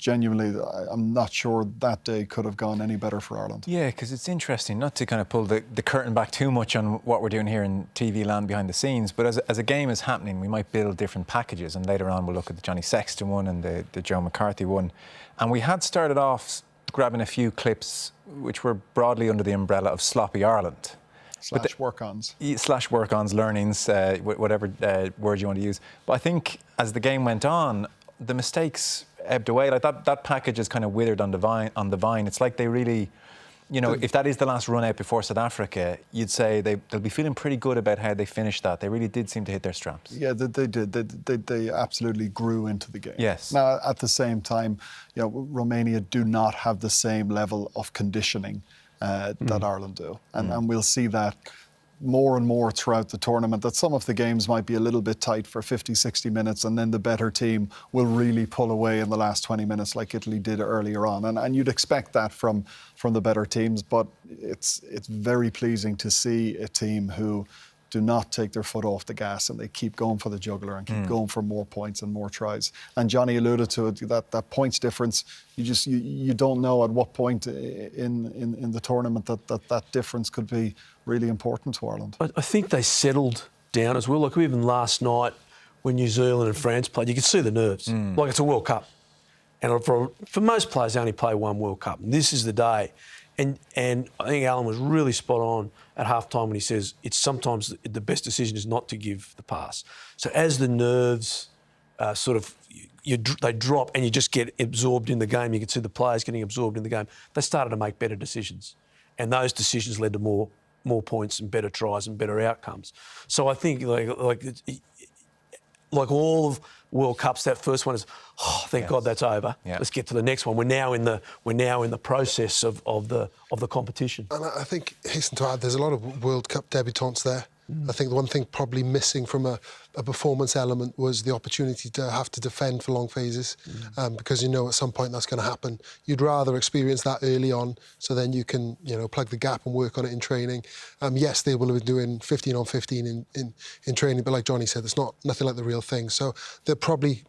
genuinely, I'm not sure that day could have gone any better for Ireland. Yeah, because it's interesting, not to kind of pull the curtain back too much on what we're doing here in TV land behind the scenes, but as a game is happening, we might build different packages, and later on we'll look at the Johnny Sexton one and the Joe McCarthy one. And we had started off grabbing a few clips which were broadly under the umbrella of sloppy Ireland. Slash work-ons. Slash work-ons, learnings, whatever word you want to use. But I think as the game went on, the mistakes ebbed away. Like that package is kind of withered on the vine. It's like they really, you know, if that is the last run out before South Africa, you'd say they'll be feeling pretty good about how they finished that. They really did seem to hit their straps. Yeah, they did. They absolutely grew into the game. Yes. Now, at the same time, you know, Romania do not have the same level of conditioning that Ireland do. And we'll see that more and more throughout the tournament, that some of the games might be a little bit tight for 50, 60 minutes, and then the better team will really pull away in the last 20 minutes like Italy did earlier on. And you'd expect that from the better teams, but it's very pleasing to see a team who do not take their foot off the gas, and they keep going for the jugular and keep going for more points and more tries. And Johnny alluded to it, that points difference, you don't know at what point in the tournament that difference could be really important to Ireland. I think they settled down as well. Like even last night when New Zealand and France played, you could see the nerves. Like it's a World Cup. And for most players, they only play one World Cup. And this is the day. And I think Alan was really spot on at half-time when he says it's sometimes the best decision is not to give the pass. So as the nerves they drop and you just get absorbed in the game, you can see the players getting absorbed in the game, they started to make better decisions. And those decisions led to more points and better tries and better outcomes. So I think like all of World Cups, that first one is, thank God that's over. Yeah. Let's get to the next one. We're now in the process of the competition. And I think, hasten to add, there's a lot of World Cup debutants there. I think the one thing probably missing from a performance element was the opportunity to have to defend for long phases, because you know at some point that's going to happen. You'd rather experience that early on, so then you can plug the gap and work on it in training. Yes, they will be doing 15 on 15 in training, but like Johnny said, it's nothing like the real thing. So they'll probably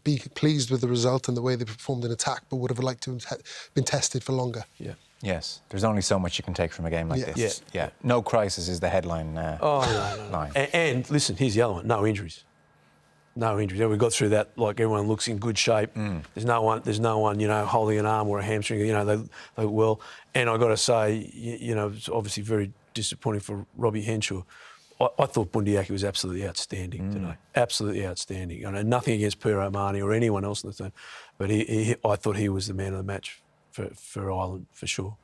be pleased with the result and the way they performed in attack, but would have liked to have been tested for longer. Yeah. Yes, there's only so much you can take from a game like this. Yeah. No crisis is the headline line. And listen, here's the other one: no injuries. No injuries. Yeah, we got through that. Like everyone looks in good shape. There's no one, holding an arm or a hamstring. They will. And I got to say, it's obviously very disappointing for Robbie Henshaw. I thought Bundyaki was absolutely outstanding today. Absolutely outstanding. I know nothing against Per O'Mahony or anyone else in the team, but I thought he was the man of the match for Ireland, for sure.